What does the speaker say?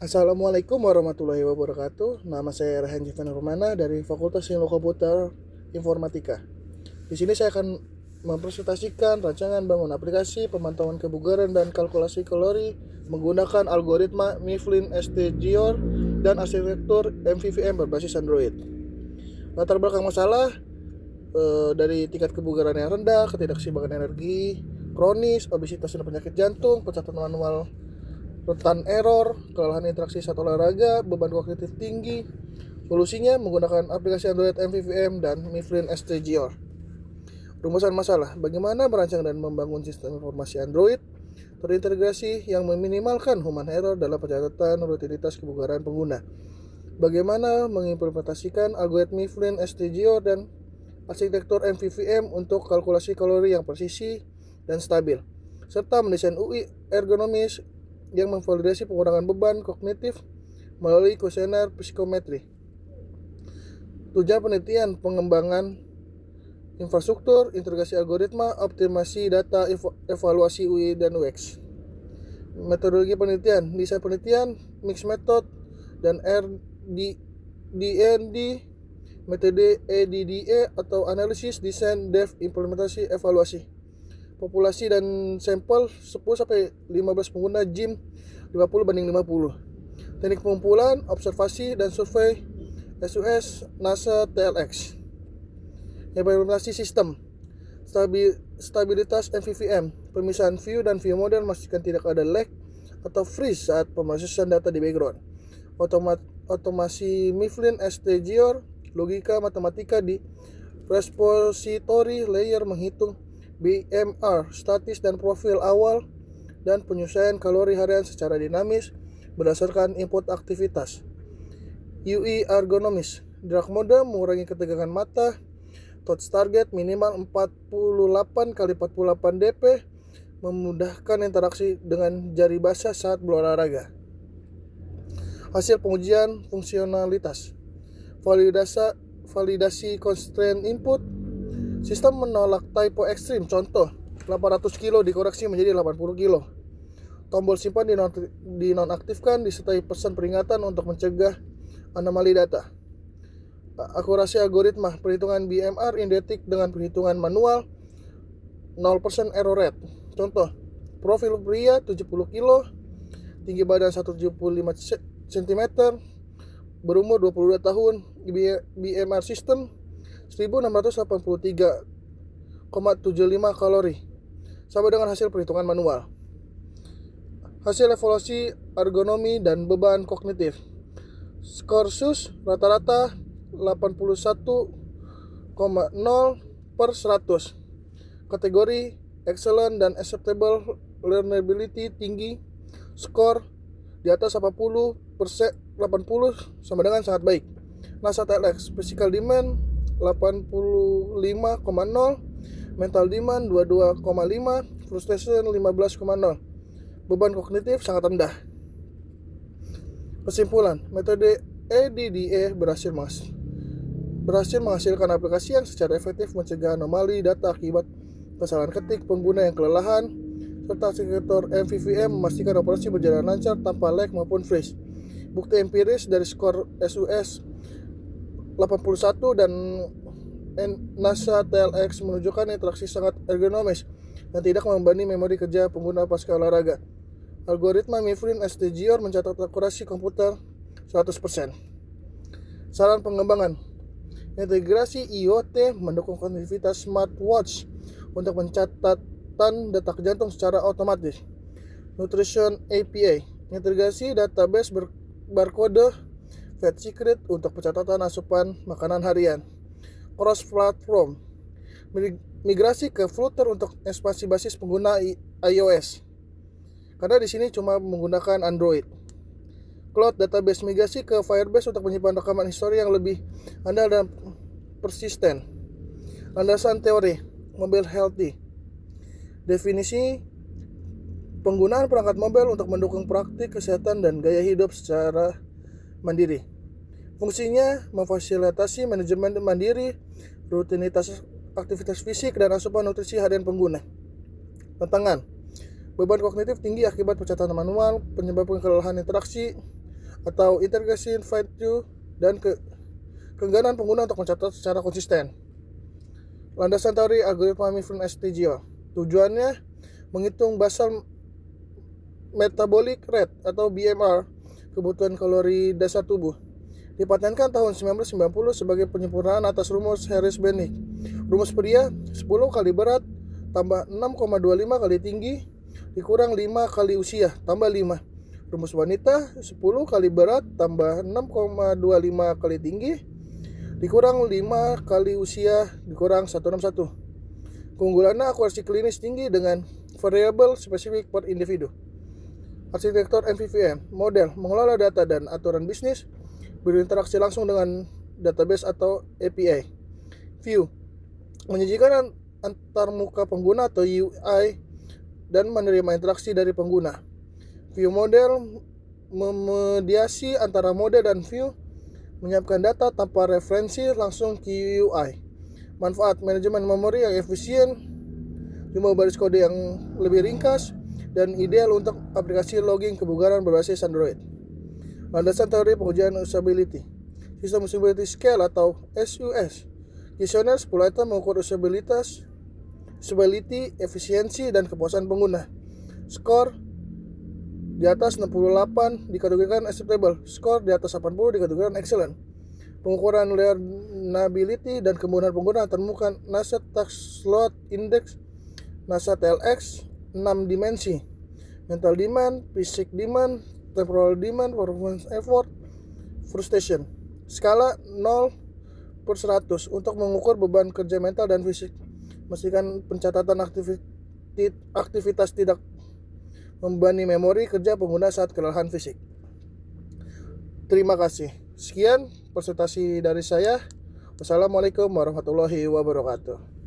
Assalamualaikum warahmatullahi wabarakatuh. Nama saya Rehan Jifan Rumana dari Fakultas Ilmu Komputer Informatika. Di sini saya akan mempresentasikan rancangan bangun aplikasi pemantauan kebugaran dan kalkulasi kalori menggunakan algoritma Mifflin ST-Gear dan arsitektur MVVM berbasis Android. Latar belakang masalah dari tingkat kebugaran yang rendah, ketidaksimpanan energi kronis, obesitas dan penyakit jantung, pencatatan manual rentan error, kelelahan interaksi saat olahraga, beban kognitif tinggi. Solusinya menggunakan aplikasi Android MVVM dan Mifflin STGR. Rumusan masalah: bagaimana merancang dan membangun sistem informasi Android terintegrasi yang meminimalkan human error dalam pencatatan rutinitas kebugaran pengguna. Bagaimana mengimplementasikan algoritma Mifflin STGR dan arsitektur MVVM untuk kalkulasi kalori yang presisi dan stabil, serta mendesain UI ergonomis yang memvalidasi pengurangan beban kognitif melalui kuesioner psikometri. Tujuan penelitian: pengembangan infrastruktur, integrasi algoritma, optimasi data, evaluasi UI dan UX. Metodologi penelitian: desain penelitian, mix method, dan RDND, metode EDDE atau analisis, desain, dev, implementasi, evaluasi. Populasi dan sampel 10-15 pengguna gym 50/50. Teknik pengumpulan, observasi, dan survei SUS NASA TLX. Implementasi sistem: stabilitas MVVM, pemisahan view dan view model, memastikan tidak ada lag atau freeze saat pemrosesan data di background. Otomasi Mifflin STGR, logika matematika di repository layer, menghitung BMR, statis dan profil awal, dan penyesuaian kalori harian secara dinamis berdasarkan input aktivitas. UI ergonomis, drag mode mengurangi ketegangan mata, touch target minimal 48 kali 48 dp, memudahkan interaksi dengan jari basah saat berolahraga. Hasil pengujian fungsionalitas: validasi constraint input. Sistem menolak typo ekstrim, contoh 800 kilo dikoreksi menjadi 80 kilo. Tombol simpan dinonaktifkan disertai pesan peringatan untuk mencegah anomali data. Akurasi algoritma, perhitungan BMR identik dengan perhitungan manual, 0% error rate. Contoh, profil pria 70 kilo, tinggi badan 175 cm, berumur 22 tahun, BMR sistem 1683,75 kalori, sama dengan hasil perhitungan manual. Hasil evaluasi ergonomi dan beban kognitif. Skor SUS rata-rata 81,0/100. Kategori excellent dan acceptable learnability tinggi. Skor di atas 80 sama dengan sangat baik. NASA TLX, physical demand 85,0, mental demand 22,5, frustration 15,0. Beban kognitif sangat rendah. Kesimpulan: metode EDDE berhasil menghasilkan aplikasi yang secara efektif mencegah anomali data akibat kesalahan ketik pengguna yang kelelahan, serta arsitektur MVVM memastikan operasi berjalan lancar tanpa lag maupun freeze. Bukti empiris dari skor SUS 81 dan NASA TLX menunjukkan interaksi sangat ergonomis dan tidak membebani memori kerja pengguna pasca olahraga. Algoritma Mifflin STGR mencatat akurasi komputer 100%. Saran pengembangan: integrasi IoT mendukung konektivitas smartwatch untuk pencatatan detak jantung secara otomatis. Nutrition API, integrasi database barcode Fat Secret untuk pencatatan asupan makanan harian. Cross platform, migrasi ke Flutter untuk ekspansi basis pengguna iOS, karena di sini cuma menggunakan Android. Cloud database, migrasi ke Firebase untuk menyimpan rekaman histori yang lebih andal dan persisten. Landasan teori mobile healthy, definisi penggunaan perangkat mobile untuk mendukung praktik kesehatan dan gaya hidup secara mandiri. Fungsinya memfasilitasi manajemen mandiri, rutinitas aktivitas fisik, dan asupan nutrisi harian pengguna. Tantangan: beban kognitif tinggi akibat pencatatan manual, penyebabkan kelelahan interaksi, atau integration value dan keengganan pengguna untuk mencatat secara konsisten. Landasan teori algoritma Mifflin STGO. Tujuannya menghitung basal metabolic rate atau BMR, kebutuhan kalori dasar tubuh. Dipatenkan tahun 1990 sebagai penyempurnaan atas rumus Harris-Benioff. Rumus pria 10 kali berat tambah 6,25 kali tinggi dikurang 5 kali usia tambah 5. Rumus wanita 10 kali berat tambah 6,25 kali tinggi dikurang 5 kali usia dikurang 161. Keunggulannya akurasi klinis tinggi dengan variabel spesifik per individu. Arsitektur MVVM, model mengelola data dan aturan bisnis, berinteraksi langsung dengan database atau API. View, menyajikan antarmuka pengguna atau UI dan menerima interaksi dari pengguna. View model memediasi antara model dan view, menyiapkan data tanpa referensi langsung ke UI. Manfaat, manajemen memori yang efisien, jumlah baris kode yang lebih ringkas, dan ideal untuk aplikasi logging kebugaran berbasis Android. Landasan teori pengujian usability. Sistem usability scale atau SUS. Kuesioner 10 item mengukur usability, efisiensi, dan kepuasan pengguna. Skor di atas 68 dikategorikan acceptable. Skor di atas 80 dikategorikan excellent. Pengukuran learnability dan kemudahan pengguna temukan NASA Task Load Index, NASA TLX, 6 dimensi. Mental demand, physical demand, temporal demand, performance effort, frustration. Skala 0/100 untuk mengukur beban kerja mental dan fisik. Memastikan pencatatan aktivitas tidak membebani memori kerja pengguna saat kelelahan fisik. Terima kasih. Sekian presentasi dari saya. Wassalamualaikum warahmatullahi wabarakatuh.